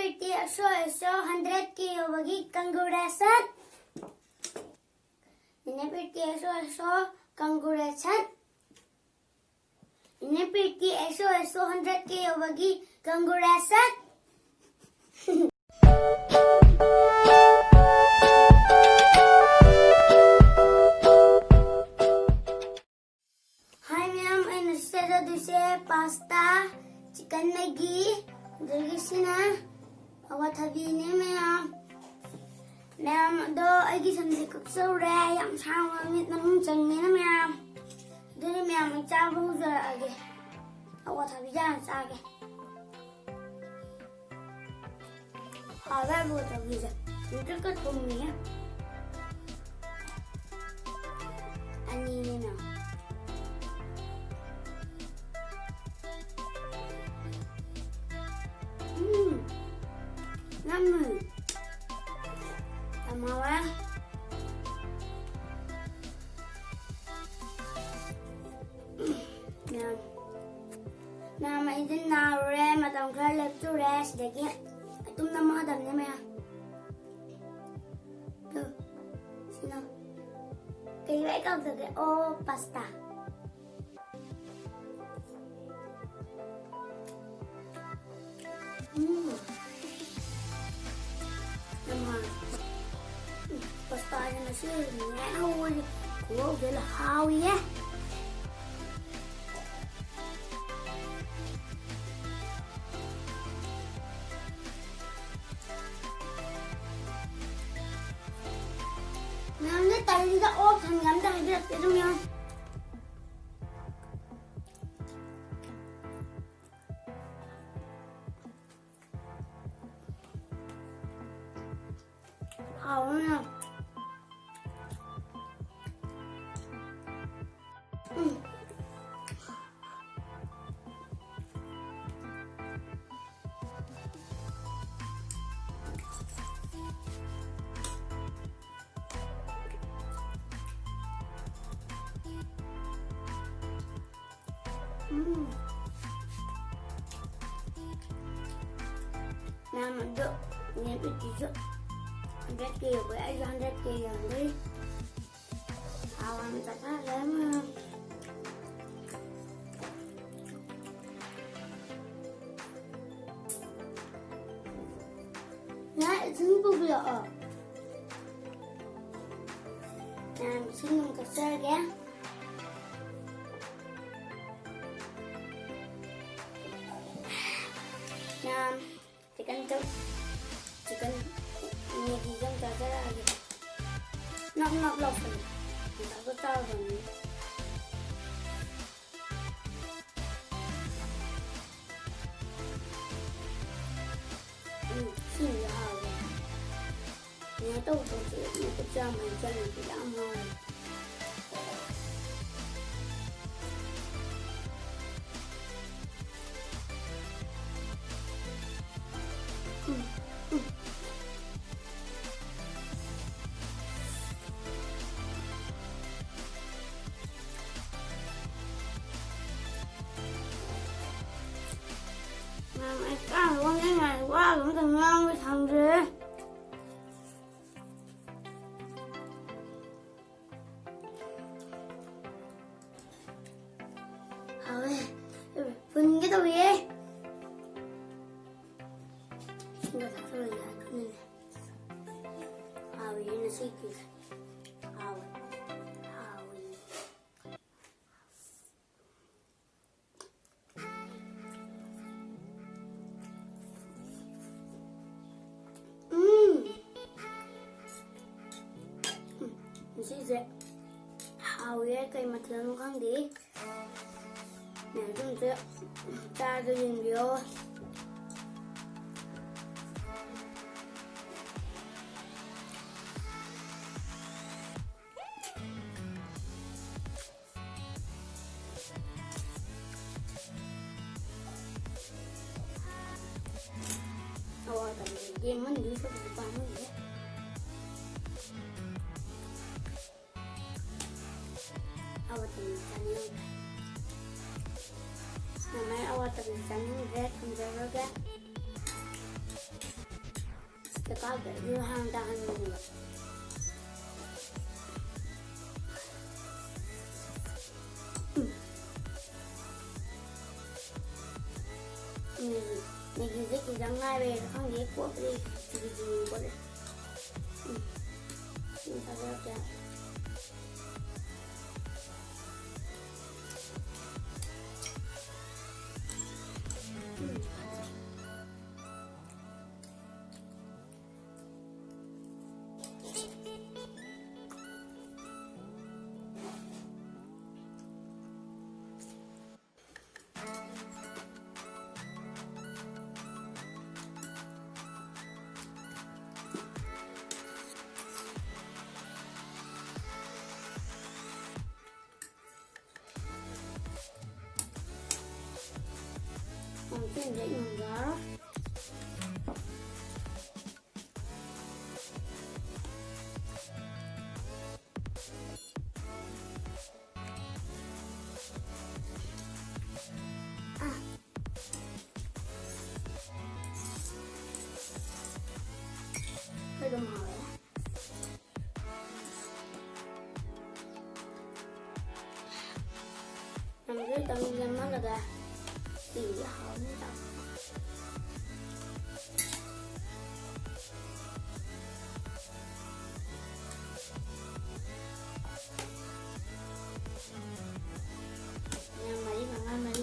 pretty so 100K yobagi congratulations. Nene pretty so congratulations. Nene pretty so 100K yobagi congratulations. Hi ma'am, and instead of this pasta, chicken Maggi, Dirgisina, Awatavini ma'am. Ma'am, do I get some cook so rare, I'm trying to make them ma'am. Do you ma'am, it's a loser again. Awatavia, again. However, what a visa. You took it from me. I need you now. Yummy. Tamawa. Now I didn't know Ram at Uncle left to rest again. I don't know more than them. See now. Can you wake up the pasta? Pasta na siya. Ngayon, wow, dala hawi eh. Ngayon na tayo dito, hanggang dahil dito, pero ngayon. Hawi na. Now I'm do need to teach 100K với ai 100K rồi đi. How I'm chắc là lắm. Này, xin bù lợ. Nào, xin dùng cà sơ ghé. Nào, chicken Maggi trong trò chơi là gì? Nọc lọc phần. Mình đã có to rồi. Xin là hào rồi. Nhớ tôi có chuyện mà tôi cho mình chân thì đã ngon. Mà mày ăn con cái này quá cũng còn ngon với thằng rể. Thôi, phân cái tôi đi. Xin được thật rồi là cái này. Hào ý nó xí kìa. Hào ý. Sẽ hào ý cây mặt thường không đi. Nè chúng sẽ ta cho nhìn vô. Tadi game mandi ke depan ya. Awat tulisannya namanya awat tulisannya red menjaga 가게 한다 하는 거. Mình rất là đang ngay về không ghé của đi thì có đấy. Mình phải đeo cho. Cái dễ nhìn đó. Hơi đồng hồ á. Nằm dưới tầng lên mắt là gà. Tìm cái hậu mới đọc. Mari mama ya.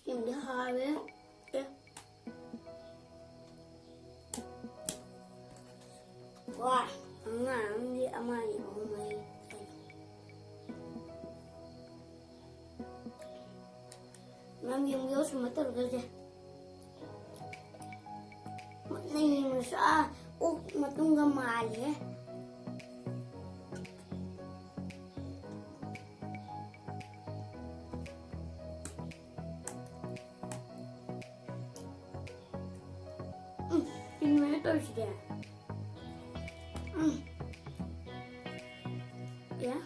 Em đi hai bé. Wow, ang đi amay ko may. Mami yung Diyos matulog siya. Matningin mo siya. Matunggang mali. Ito siya. Ya.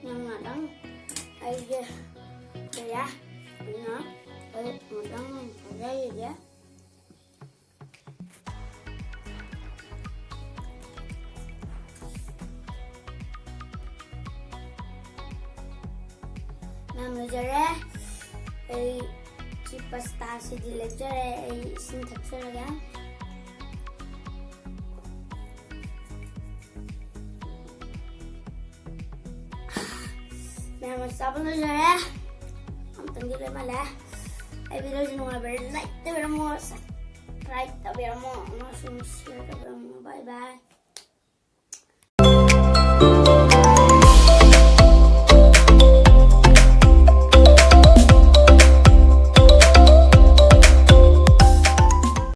Yang ngadang aja ya. Ini ngadang aja ya. Nama jare ci pastasi di leggere e sintazione che Memang sabar saja. Ampun dia malah. Video ini mau like, tapi mau subscribe, tapi mau share, tapi mau bye bye.